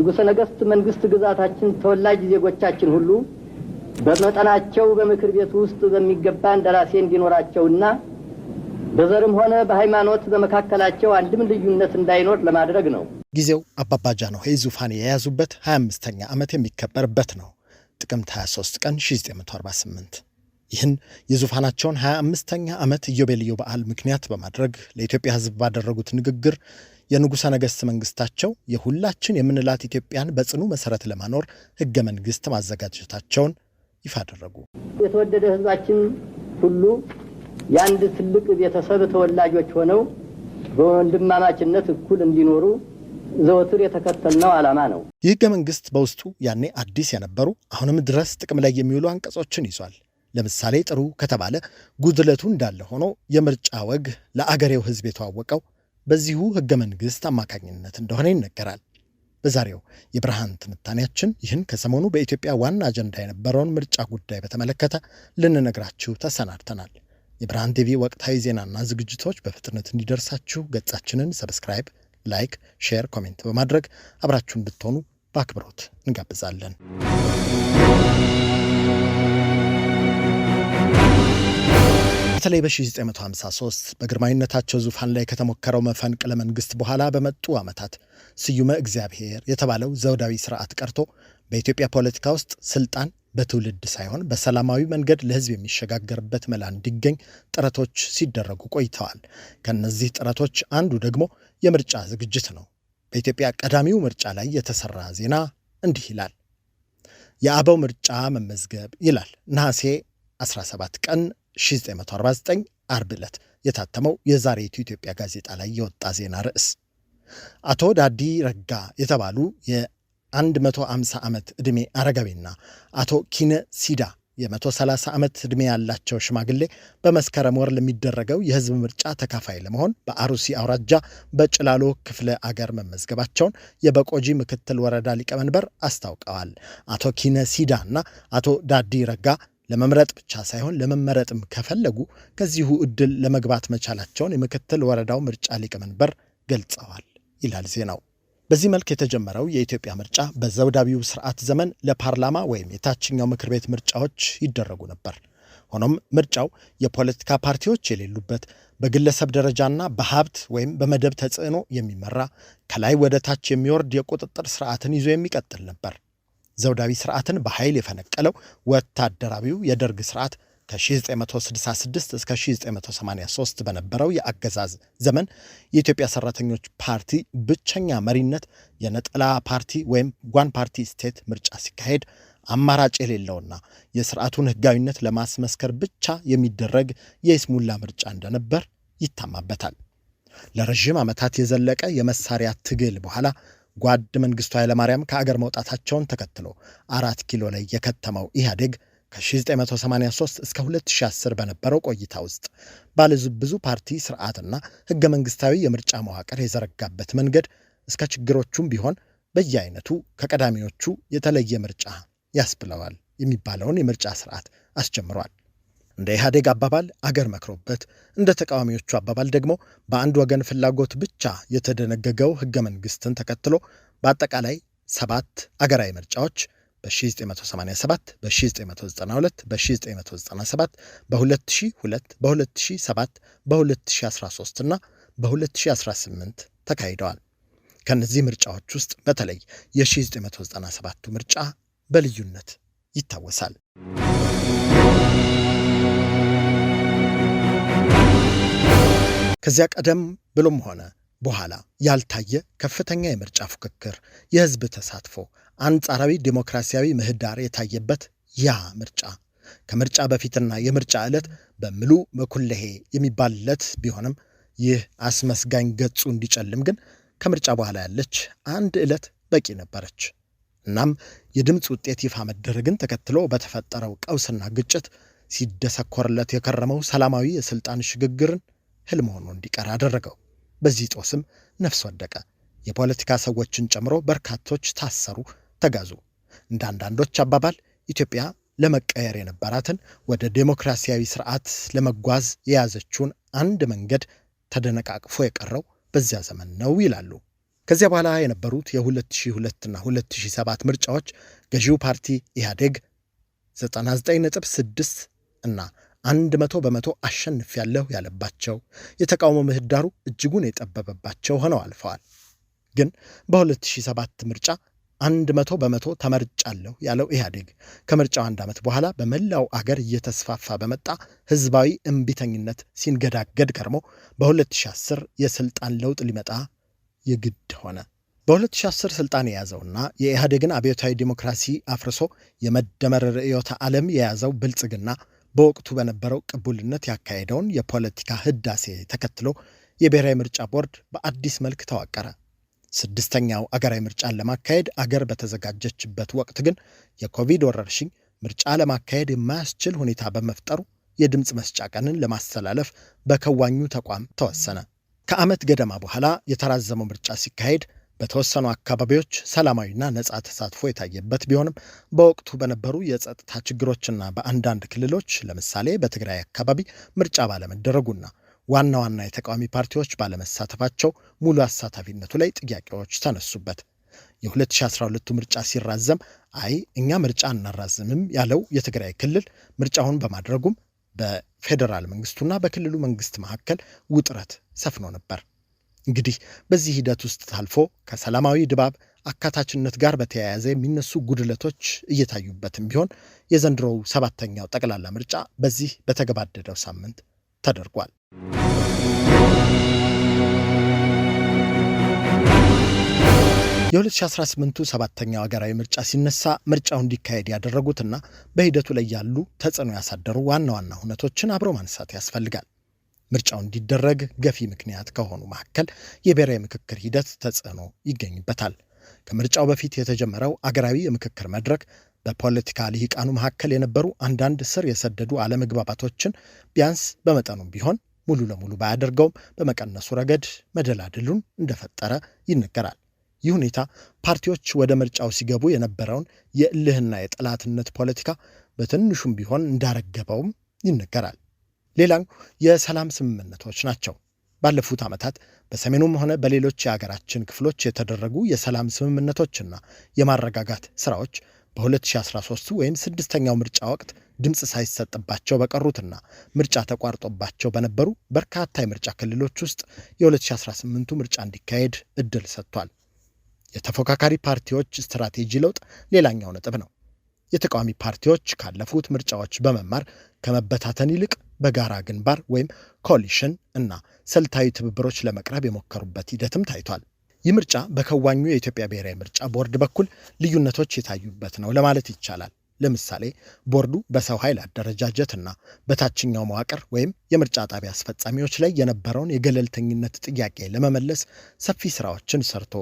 የንጉሠ ነገሥት መንግስት ግዛታችን ተወላጅ ዜጎቻችን ሁሉ በመጠናቸው በምክር ቤት ውስጥ በሚገባ እንደራሴ እንዲኖራቸውና በዘርም ሆነ በሃይማኖት በመካከላቸው አንድም ልዩነት እንዳይኖር ለማድረግ ነው። ጊዜው አባባ ጃንሆይ ዙፋን የያዙበት 25ኛ ዓመት የሚከበርበት ነው። ጥቅምት 23 ቀን 1948 ይህን የዙፋናቸውን 25ኛ ዓመት ኢዮቤልዩ በዓል ምክንያት በማድረግ ለኢትዮጵያ ሕዝብ ባደረጉት ንግግር የንጉሠ ነገሥት መንግስታቸው የሁላችን የምንላት ኢትዮጵያን በጽኑ መሰረት ለማኖር ሕገ መንግሥት ማዘጋጀታቸውን ይፋ አደረጉ። የተወደደ ሕዝባችን ሁሉ የአንድ ትልቅ ቤተሰብ ተወላጆች ሆነው በወንድማማችነት እኩል እንዲኖሩ ዘወትር የተከተልነው ዓላማ ነው። ይህ ሕገ መንግሥት በውስጡ ያኔ አዲስ የነበሩ አሁንም ድረስ ጥቅም ላይ የሚውሉ አንቀጾችን ይዟል። ለምሳሌ ጥሩ ከተባለ ጉድለቱ እንዳለ ሆኖ የምርጫ ወግ ለአገሬው ሕዝብ የተዋወቀው በዚሁ ሕገ መንግሥት አማካኝነት እንደሆነ ይነገራል። በዛሬው የብርሃን ትንታኔያችን ይህን ከሰሞኑ በኢትዮጵያ ዋና አጀንዳ የነበረውን ምርጫ ጉዳይ በተመለከተ ልንነግራችሁ ተሰናድተናል። የብርሃን ቲቪ ወቅታዊ ዜናና ዝግጅቶች በፍጥነት እንዲደርሳችሁ ገጻችንን ሰብስክራይብ፣ ላይክ፣ ሼር፣ ኮሜንት በማድረግ አብራችሁ እንድትሆኑ በአክብሮት እንጋብዛለን። በተለይ በ1953 በግርማዊነታቸው ዙፋን ላይ ከተሞከረው መፈንቅለ መንግስት በኋላ በመጡ ዓመታት ስዩመ እግዚአብሔር የተባለው ዘውዳዊ ስርዓት ቀርቶ በኢትዮጵያ ፖለቲካ ውስጥ ስልጣን በትውልድ ሳይሆን በሰላማዊ መንገድ ለህዝብ የሚሸጋገርበት መላ እንዲገኝ ጥረቶች ሲደረጉ ቆይተዋል። ከነዚህ ጥረቶች አንዱ ደግሞ የምርጫ ዝግጅት ነው። በኢትዮጵያ ቀዳሚው ምርጫ ላይ የተሰራ ዜና እንዲህ ይላል። የአበው ምርጫ መመዝገብ ይላል። ነሐሴ 17 ቀን 1949 አርብ ዕለት የታተመው የዛሬቱ ኢትዮጵያ ጋዜጣ ላይ የወጣ ዜና ርዕስ አቶ ዳዲ ረጋ የተባሉ የ150 ዓመት ዕድሜ አረጋዊና አቶ ኪነ ሲዳ የ130 ዓመት ዕድሜ ያላቸው ሽማግሌ በመስከረም ወር ለሚደረገው የህዝብ ምርጫ ተካፋይ ለመሆን በአሩሲ አውራጃ በጭላሎ ክፍለ አገር መመዝገባቸውን የበቆጂ ምክትል ወረዳ ሊቀመንበር አስታውቀዋል። አቶ ኪነ ሲዳ እና አቶ ዳዲ ረጋ ለመምረጥ ብቻ ሳይሆን ለመመረጥም ከፈለጉ ከዚሁ ዕድል ለመግባት መቻላቸውን የምክትል ወረዳው ምርጫ ሊቀመንበር ገልጸዋል ይላል ዜናው። በዚህ መልክ የተጀመረው የኢትዮጵያ ምርጫ በዘውዳዊው ስርዓት ዘመን ለፓርላማ ወይም የታችኛው ምክር ቤት ምርጫዎች ይደረጉ ነበር። ሆኖም ምርጫው የፖለቲካ ፓርቲዎች የሌሉበት በግለሰብ ደረጃና በሀብት ወይም በመደብ ተጽዕኖ የሚመራ ከላይ ወደ ታች የሚወርድ የቁጥጥር ስርዓትን ይዞ የሚቀጥል ነበር። ዘውዳዊ ስርዓትን በኃይል የፈነቀለው ወታደራዊው የደርግ ስርዓት ከ1966 እስከ 1983 በነበረው የአገዛዝ ዘመን የኢትዮጵያ ሰራተኞች ፓርቲ ብቸኛ መሪነት የነጠላ ፓርቲ ወይም ጓን ፓርቲ ስቴት ምርጫ ሲካሄድ አማራጭ የሌለውና የስርዓቱን ህጋዊነት ለማስመስከር ብቻ የሚደረግ የይስሙላ ምርጫ እንደነበር ይታማበታል። ለረጅም ዓመታት የዘለቀ የመሳሪያ ትግል በኋላ ጓድ መንግስቱ ኃይለማርያም ከአገር መውጣታቸውን ተከትሎ 4 ኪሎ ላይ የከተመው ኢህአዴግ ከ1983 እስከ 2010 በነበረው ቆይታ ውስጥ ባለብዙ ፓርቲ ስርዓትና ህገ መንግስታዊ የምርጫ መዋቅር የዘረጋበት መንገድ እስከ ችግሮቹም ቢሆን በየአይነቱ ከቀዳሚዎቹ የተለየ ምርጫ ያስብለዋል የሚባለውን የምርጫ ስርዓት አስጀምሯል። እንደ ኢህአዴግ አባባል አገር መክሮበት፣ እንደ ተቃዋሚዎቹ አባባል ደግሞ በአንድ ወገን ፍላጎት ብቻ የተደነገገው ህገ መንግስትን ተከትሎ በአጠቃላይ 7 አገራዊ ምርጫዎች በ1987፣ በ1992፣ በ1997፣ በ2002፣ በ2007፣ በ2013 እና በ2018 ተካሂደዋል። ከነዚህ ምርጫዎች ውስጥ በተለይ የ1997ቱ ምርጫ በልዩነት ይታወሳል። ከዚያ ቀደም ብሎም ሆነ በኋላ ያልታየ ከፍተኛ የምርጫ ፉክክር፣ የህዝብ ተሳትፎ፣ አንጻራዊ ዲሞክራሲያዊ ምህዳር የታየበት ያ ምርጫ ከምርጫ በፊትና የምርጫ ዕለት በሙሉ መኩለሄ የሚባልለት ቢሆንም ይህ አስመስጋኝ ገጹ እንዲጨልም ግን ከምርጫ በኋላ ያለች አንድ ዕለት በቂ ነበረች። እናም የድምፅ ውጤት ይፋ መደረግን ተከትሎ በተፈጠረው ቀውስና ግጭት ሲደሰኮርለት የከረመው ሰላማዊ የስልጣን ሽግግርን ህልም ሆኖ እንዲቀር አደረገው። በዚህ ጦስም ነፍስ ወደቀ። የፖለቲካ ሰዎችን ጨምሮ በርካቶች ታሰሩ፣ ተጋዙ። እንደ አንዳንዶች አባባል ኢትዮጵያ ለመቀየር የነበራትን ወደ ዴሞክራሲያዊ ስርዓት ለመጓዝ የያዘችውን አንድ መንገድ ተደነቃቅፎ የቀረው በዚያ ዘመን ነው ይላሉ ከዚያ በኋላ የነበሩት የ2002 እና 2007 ምርጫዎች ገዢው ፓርቲ ኢህአዴግ 99.6 እና 100% አሸንፊያለሁ ያለባቸው፣ የተቃውሞ ምህዳሩ እጅጉን የጠበበባቸው ሆነው አልፈዋል። ግን በ2007 ምርጫ 100% ተመርጫለሁ ያለው ኢህአዴግ ከምርጫው 1 ዓመት በኋላ በመላው አገር እየተስፋፋ በመጣ ህዝባዊ እምቢተኝነት ሲንገዳገድ ከርሞ በ2010 የስልጣን ለውጥ ሊመጣ የግድ ሆነ። በ2010 ስልጣን የያዘውና የኢህአዴግን አብዮታዊ ዲሞክራሲ አፍርሶ የመደመር ርዕዮተ ዓለም የያዘው ብልጽግና በወቅቱ በነበረው ቅቡልነት ያካሄደውን የፖለቲካ ህዳሴ ተከትሎ የብሔራዊ ምርጫ ቦርድ በአዲስ መልክ ተዋቀረ። 6ኛው አገራዊ ምርጫን ለማካሄድ አገር በተዘጋጀችበት ወቅት ግን የኮቪድ ወረርሽኝ ምርጫ ለማካሄድ የማያስችል ሁኔታ በመፍጠሩ የድምፅ መስጫ ቀንን ለማስተላለፍ በከዋኙ ተቋም ተወሰነ። ከዓመት ገደማ በኋላ የተራዘመው ምርጫ ሲካሄድ በተወሰኑ አካባቢዎች ሰላማዊና ነጻ ተሳትፎ የታየበት ቢሆንም በወቅቱ በነበሩ የጸጥታ ችግሮችና በአንዳንድ ክልሎች ለምሳሌ በትግራይ አካባቢ ምርጫ ባለመደረጉና ዋና ዋና የተቃዋሚ ፓርቲዎች ባለመሳተፋቸው ሙሉ አሳታፊነቱ ላይ ጥያቄዎች ተነሱበት። የ2012 ምርጫ ሲራዘም እኛ ምርጫ እናራዝምም ያለው የትግራይ ክልል ምርጫውን በማድረጉም በፌዴራል መንግስቱና በክልሉ መንግስት መካከል ውጥረት ሰፍኖ ነበር። እንግዲህ በዚህ ሂደት ውስጥ ታልፎ ከሰላማዊ ድባብ አካታችነት ጋር በተያያዘ የሚነሱ ጉድለቶች እየታዩበትም ቢሆን የዘንድሮው 7ኛው ጠቅላላ ምርጫ በዚህ በተገባደደው ሳምንት ተደርጓል። የ2018ቱ 7ኛው ሀገራዊ ምርጫ ሲነሳ ምርጫው እንዲካሄድ ያደረጉትና በሂደቱ ላይ ያሉ ተጽዕኖ ያሳደሩ ዋና ዋና ሁነቶችን አብሮ ማንሳት ያስፈልጋል። ምርጫው እንዲደረግ ገፊ ምክንያት ከሆኑ መካከል የብሔራዊ ምክክር ሂደት ተጽዕኖ ይገኝበታል። ከምርጫው በፊት የተጀመረው አገራዊ የምክክር መድረክ በፖለቲካ ልሂቃኑ መካከል የነበሩ አንዳንድ ስር የሰደዱ አለመግባባቶችን ቢያንስ በመጠኑም ቢሆን ሙሉ ለሙሉ ባያደርገውም በመቀነሱ ረገድ መደላድሉን እንደፈጠረ ይነገራል። ይህ ሁኔታ ፓርቲዎች ወደ ምርጫው ሲገቡ የነበረውን የእልህና የጠላትነት ፖለቲካ በትንሹም ቢሆን እንዳረገበውም ይነገራል። ሌላው የሰላም ስምምነቶች ናቸው። ባለፉት ዓመታት በሰሜኑም ሆነ በሌሎች የአገራችን ክፍሎች የተደረጉ የሰላም ስምምነቶችና የማረጋጋት ስራዎች በ2013 ወይም 6ኛው ምርጫ ወቅት ድምፅ ሳይሰጥባቸው በቀሩትና ምርጫ ተቋርጦባቸው በነበሩ በርካታ የምርጫ ክልሎች ውስጥ የ2018ቱ ምርጫ እንዲካሄድ እድል ሰጥቷል። የተፎካካሪ ፓርቲዎች ስትራቴጂ ለውጥ ሌላኛው ነጥብ ነው። የተቃዋሚ ፓርቲዎች ካለፉት ምርጫዎች በመማር ከመበታተን ይልቅ በጋራ ግንባር ወይም ኮሊሽን እና ስልታዊ ትብብሮች ለመቅረብ የሞከሩበት ሂደትም ታይቷል። ይህ ምርጫ በከዋኙ የኢትዮጵያ ብሔራዊ ምርጫ ቦርድ በኩል ልዩነቶች የታዩበት ነው ለማለት ይቻላል። ለምሳሌ ቦርዱ በሰው ኃይል አደረጃጀትና በታችኛው መዋቅር ወይም የምርጫ ጣቢያ አስፈጻሚዎች ላይ የነበረውን የገለልተኝነት ጥያቄ ለመመለስ ሰፊ ስራዎችን ሰርቶ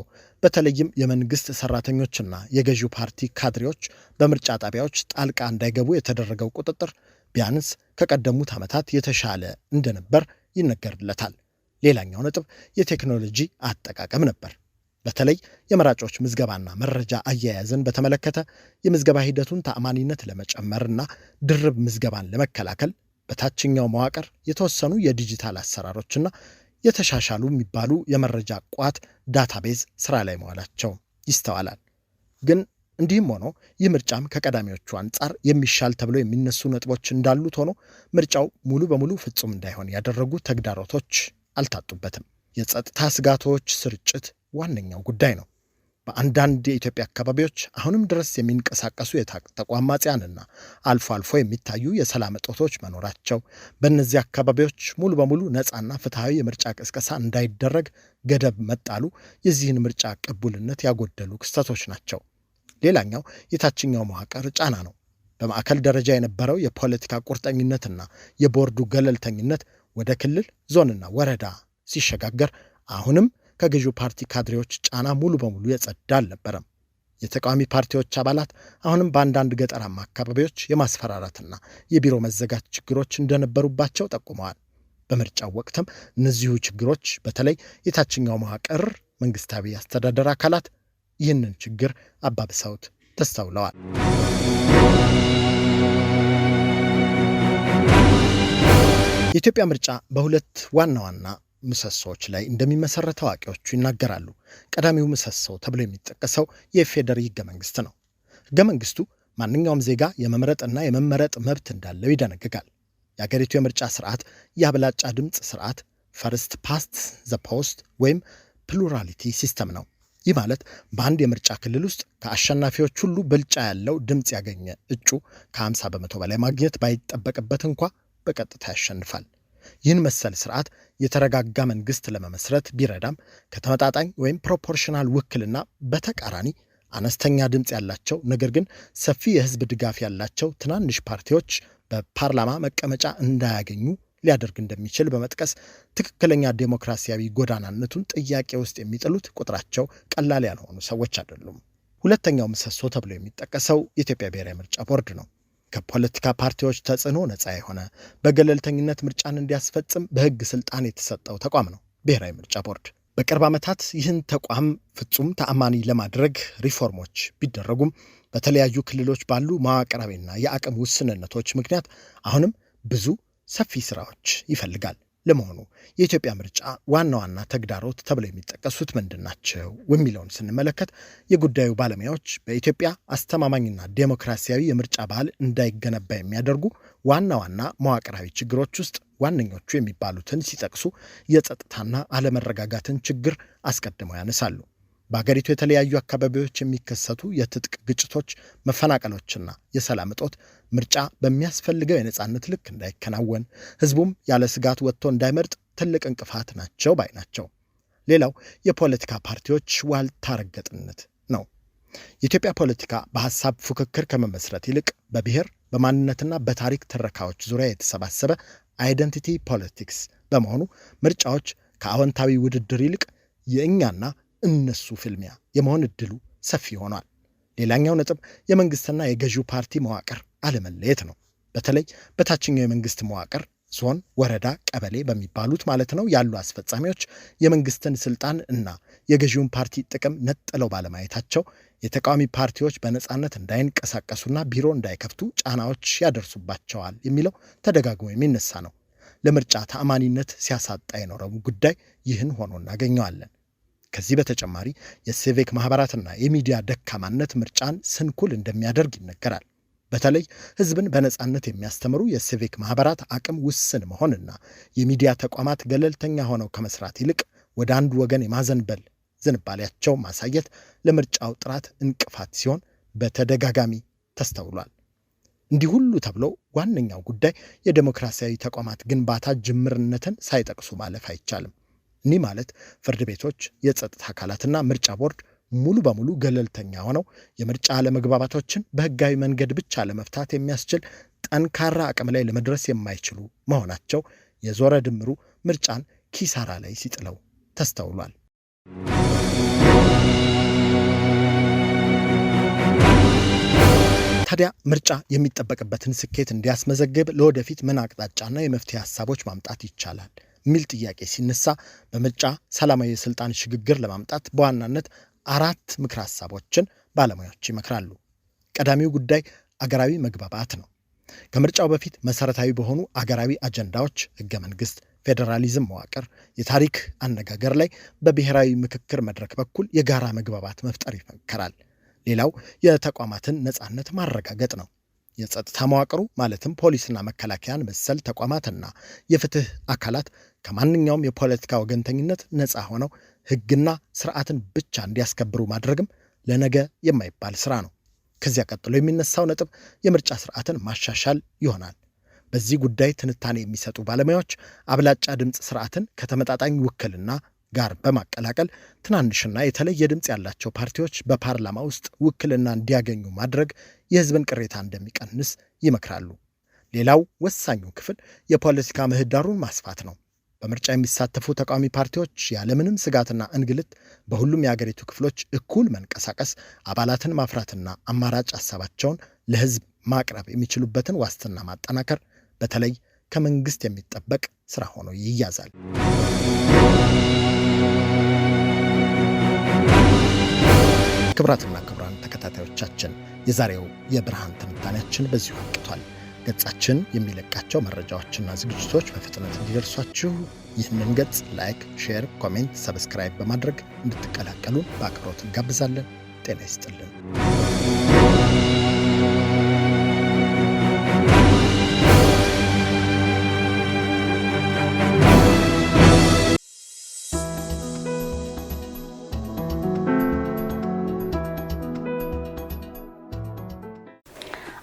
በተለይም የመንግስት ሰራተኞችና የገዢው ፓርቲ ካድሬዎች በምርጫ ጣቢያዎች ጣልቃ እንዳይገቡ የተደረገው ቁጥጥር ቢያንስ ከቀደሙት ዓመታት የተሻለ እንደነበር ይነገርለታል። ሌላኛው ነጥብ የቴክኖሎጂ አጠቃቀም ነበር። በተለይ የመራጮች ምዝገባና መረጃ አያያዝን በተመለከተ የምዝገባ ሂደቱን ተአማኒነት ለመጨመርና ድርብ ምዝገባን ለመከላከል በታችኛው መዋቅር የተወሰኑ የዲጂታል አሰራሮችና የተሻሻሉ የሚባሉ የመረጃ ቋት ዳታቤዝ ስራ ላይ መዋላቸው ይስተዋላል። ግን እንዲህም ሆኖ ይህ ምርጫም ከቀዳሚዎቹ አንጻር የሚሻል ተብሎ የሚነሱ ነጥቦች እንዳሉት ሆኖ ምርጫው ሙሉ በሙሉ ፍጹም እንዳይሆን ያደረጉ ተግዳሮቶች አልታጡበትም። የጸጥታ ስጋቶች ስርጭት ዋነኛው ጉዳይ ነው። በአንዳንድ የኢትዮጵያ አካባቢዎች አሁንም ድረስ የሚንቀሳቀሱ የታጠቁ አማጽያንና አልፎ አልፎ የሚታዩ የሰላም እጦቶች መኖራቸው በእነዚህ አካባቢዎች ሙሉ በሙሉ ነፃና ፍትሐዊ የምርጫ ቅስቀሳ እንዳይደረግ ገደብ መጣሉ የዚህን ምርጫ ቅቡልነት ያጎደሉ ክስተቶች ናቸው። ሌላኛው የታችኛው መዋቅር ጫና ነው። በማዕከል ደረጃ የነበረው የፖለቲካ ቁርጠኝነትና የቦርዱ ገለልተኝነት ወደ ክልል፣ ዞንና ወረዳ ሲሸጋገር አሁንም ከገዢው ፓርቲ ካድሬዎች ጫና ሙሉ በሙሉ የጸዳ አልነበረም። የተቃዋሚ ፓርቲዎች አባላት አሁንም በአንዳንድ ገጠራማ አካባቢዎች የማስፈራራትና የቢሮ መዘጋት ችግሮች እንደነበሩባቸው ጠቁመዋል። በምርጫው ወቅትም እነዚሁ ችግሮች በተለይ የታችኛው መዋቅር መንግስታዊ አስተዳደር አካላት ይህንን ችግር አባብሰውት ተስተውለዋል። የኢትዮጵያ ምርጫ በሁለት ዋና ዋና ምሰሶዎች ላይ እንደሚመሰረት አዋቂዎቹ ይናገራሉ። ቀዳሚው ምሰሶ ተብሎ የሚጠቀሰው የኢፌዴሪ ሕገ መንግሥት ነው። ሕገ መንግሥቱ ማንኛውም ዜጋ የመምረጥና የመመረጥ መብት እንዳለው ይደነግጋል። የአገሪቱ የምርጫ ስርዓት የአብላጫ ድምፅ ስርዓት ፈርስት ፓስት ዘ ፖስት ወይም ፕሉራሊቲ ሲስተም ነው። ይህ ማለት በአንድ የምርጫ ክልል ውስጥ ከአሸናፊዎች ሁሉ ብልጫ ያለው ድምፅ ያገኘ እጩ ከ50 በመቶ በላይ ማግኘት ባይጠበቅበት እንኳ በቀጥታ ያሸንፋል። ይህን መሰል ስርዓት የተረጋጋ መንግስት ለመመስረት ቢረዳም ከተመጣጣኝ ወይም ፕሮፖርሽናል ውክልና በተቃራኒ አነስተኛ ድምፅ ያላቸው ነገር ግን ሰፊ የህዝብ ድጋፍ ያላቸው ትናንሽ ፓርቲዎች በፓርላማ መቀመጫ እንዳያገኙ ሊያደርግ እንደሚችል በመጥቀስ ትክክለኛ ዴሞክራሲያዊ ጎዳናነቱን ጥያቄ ውስጥ የሚጥሉት ቁጥራቸው ቀላል ያልሆኑ ሰዎች አይደሉም። ሁለተኛው ምሰሶ ተብሎ የሚጠቀሰው የኢትዮጵያ ብሔራዊ ምርጫ ቦርድ ነው። ከፖለቲካ ፓርቲዎች ተጽዕኖ ነፃ የሆነ በገለልተኝነት ምርጫን እንዲያስፈጽም በህግ ስልጣን የተሰጠው ተቋም ነው ብሔራዊ ምርጫ ቦርድ። በቅርብ ዓመታት ይህን ተቋም ፍጹም ተአማኒ ለማድረግ ሪፎርሞች ቢደረጉም በተለያዩ ክልሎች ባሉ መዋቅራዊና የአቅም ውስንነቶች ምክንያት አሁንም ብዙ ሰፊ ስራዎች ይፈልጋል። ለመሆኑ የኢትዮጵያ ምርጫ ዋና ዋና ተግዳሮት ተብለው የሚጠቀሱት ምንድን ናቸው የሚለውን ስንመለከት የጉዳዩ ባለሙያዎች በኢትዮጵያ አስተማማኝና ዴሞክራሲያዊ የምርጫ ባህል እንዳይገነባ የሚያደርጉ ዋና ዋና መዋቅራዊ ችግሮች ውስጥ ዋነኞቹ የሚባሉትን ሲጠቅሱ የጸጥታና አለመረጋጋትን ችግር አስቀድመው ያነሳሉ። በአገሪቱ የተለያዩ አካባቢዎች የሚከሰቱ የትጥቅ ግጭቶች፣ መፈናቀሎችና የሰላም እጦት ምርጫ በሚያስፈልገው የነጻነት ልክ እንዳይከናወን፣ ህዝቡም ያለ ስጋት ወጥቶ እንዳይመርጥ ትልቅ እንቅፋት ናቸው ባይ ናቸው። ሌላው የፖለቲካ ፓርቲዎች ዋልታ ረገጥነት ነው። የኢትዮጵያ ፖለቲካ በሐሳብ ፉክክር ከመመስረት ይልቅ በብሔር በማንነትና በታሪክ ትረካዎች ዙሪያ የተሰባሰበ አይደንቲቲ ፖለቲክስ በመሆኑ ምርጫዎች ከአዎንታዊ ውድድር ይልቅ የእኛና እነሱ ፍልሚያ የመሆን እድሉ ሰፊ ሆኗል። ሌላኛው ነጥብ የመንግስትና የገዢው ፓርቲ መዋቅር አለመለየት ነው። በተለይ በታችኛው የመንግስት መዋቅር ዞን፣ ወረዳ፣ ቀበሌ በሚባሉት ማለት ነው ያሉ አስፈጻሚዎች የመንግስትን ስልጣን እና የገዢውን ፓርቲ ጥቅም ነጥለው ባለማየታቸው የተቃዋሚ ፓርቲዎች በነጻነት እንዳይንቀሳቀሱና ቢሮ እንዳይከፍቱ ጫናዎች ያደርሱባቸዋል የሚለው ተደጋግሞ የሚነሳ ነው። ለምርጫ ተአማኒነት ሲያሳጣ የኖረው ጉዳይ ይህን ሆኖ እናገኘዋለን። ከዚህ በተጨማሪ የሲቪክ ማህበራትና የሚዲያ ደካማነት ምርጫን ስንኩል እንደሚያደርግ ይነገራል። በተለይ ህዝብን በነጻነት የሚያስተምሩ የሲቪክ ማህበራት አቅም ውስን መሆንና የሚዲያ ተቋማት ገለልተኛ ሆነው ከመስራት ይልቅ ወደ አንዱ ወገን የማዘንበል ዝንባሌያቸው ማሳየት ለምርጫው ጥራት እንቅፋት ሲሆን በተደጋጋሚ ተስተውሏል። እንዲህ ሁሉ ተብሎ ዋነኛው ጉዳይ የዴሞክራሲያዊ ተቋማት ግንባታ ጅምርነትን ሳይጠቅሱ ማለፍ አይቻልም። እኒህ ማለት ፍርድ ቤቶች፣ የጸጥታ አካላትና ምርጫ ቦርድ ሙሉ በሙሉ ገለልተኛ ሆነው የምርጫ አለመግባባቶችን በህጋዊ መንገድ ብቻ ለመፍታት የሚያስችል ጠንካራ አቅም ላይ ለመድረስ የማይችሉ መሆናቸው የዞረ ድምሩ ምርጫን ኪሳራ ላይ ሲጥለው ተስተውሏል። ታዲያ ምርጫ የሚጠበቅበትን ስኬት እንዲያስመዘግብ ለወደፊት ምን አቅጣጫና የመፍትሄ ሀሳቦች ማምጣት ይቻላል የሚል ጥያቄ ሲነሳ በምርጫ ሰላማዊ የስልጣን ሽግግር ለማምጣት በዋናነት 4 ምክር ሀሳቦችን ባለሙያዎች ይመክራሉ። ቀዳሚው ጉዳይ አገራዊ መግባባት ነው። ከምርጫው በፊት መሰረታዊ በሆኑ አገራዊ አጀንዳዎች ህገ መንግስት፣ ፌዴራሊዝም መዋቅር፣ የታሪክ አነጋገር ላይ በብሔራዊ ምክክር መድረክ በኩል የጋራ መግባባት መፍጠር ይመከራል። ሌላው የተቋማትን ነጻነት ማረጋገጥ ነው። የጸጥታ መዋቅሩ ማለትም ፖሊስና መከላከያን መሰል ተቋማትና የፍትህ አካላት ከማንኛውም የፖለቲካ ወገንተኝነት ነጻ ሆነው ህግና ስርዓትን ብቻ እንዲያስከብሩ ማድረግም ለነገ የማይባል ስራ ነው። ከዚያ ቀጥሎ የሚነሳው ነጥብ የምርጫ ስርዓትን ማሻሻል ይሆናል። በዚህ ጉዳይ ትንታኔ የሚሰጡ ባለሙያዎች አብላጫ ድምፅ ስርዓትን ከተመጣጣኝ ውክልና ጋር በማቀላቀል ትናንሽና የተለየ ድምፅ ያላቸው ፓርቲዎች በፓርላማ ውስጥ ውክልና እንዲያገኙ ማድረግ የህዝብን ቅሬታ እንደሚቀንስ ይመክራሉ። ሌላው ወሳኙ ክፍል የፖለቲካ ምህዳሩን ማስፋት ነው። በምርጫ የሚሳተፉ ተቃዋሚ ፓርቲዎች ያለምንም ስጋትና እንግልት በሁሉም የአገሪቱ ክፍሎች እኩል መንቀሳቀስ፣ አባላትን ማፍራትና አማራጭ ሀሳባቸውን ለህዝብ ማቅረብ የሚችሉበትን ዋስትና ማጠናከር በተለይ ከመንግስት የሚጠበቅ ስራ ሆኖ ይያዛል። ክቡራትና ክቡራን ተከታታዮቻችን የዛሬው የብርሃን ትንታኔያችን በዚሁ አብቅቷል። ገጻችን የሚለቃቸው መረጃዎችና ዝግጅቶች በፍጥነት እንዲደርሷችሁ ይህንን ገጽ ላይክ፣ ሼር፣ ኮሜንት፣ ሰብስክራይብ በማድረግ እንድትቀላቀሉ በአክብሮት እንጋብዛለን። ጤና ይስጥልን።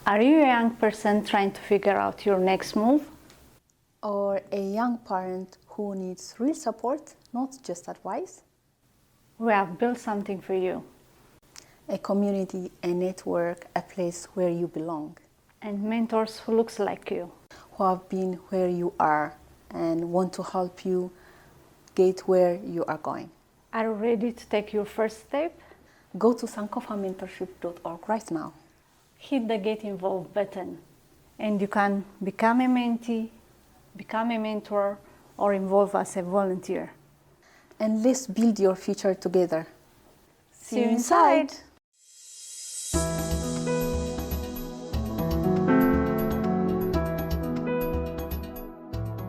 Are you a young person trying to figure out your next move? Or a young parent who needs real support, not just advice? We have built something for you. A community, a network, a place where you belong. And mentors who looks like you. Who have been where you are and want to help you get where you are going. Are you ready to take your first step? Go to sankofamentorship.org right now. Hit the Get Involved button and you can become a mentee, become a mentor, or involve as a volunteer. And let's build your future together. See you inside!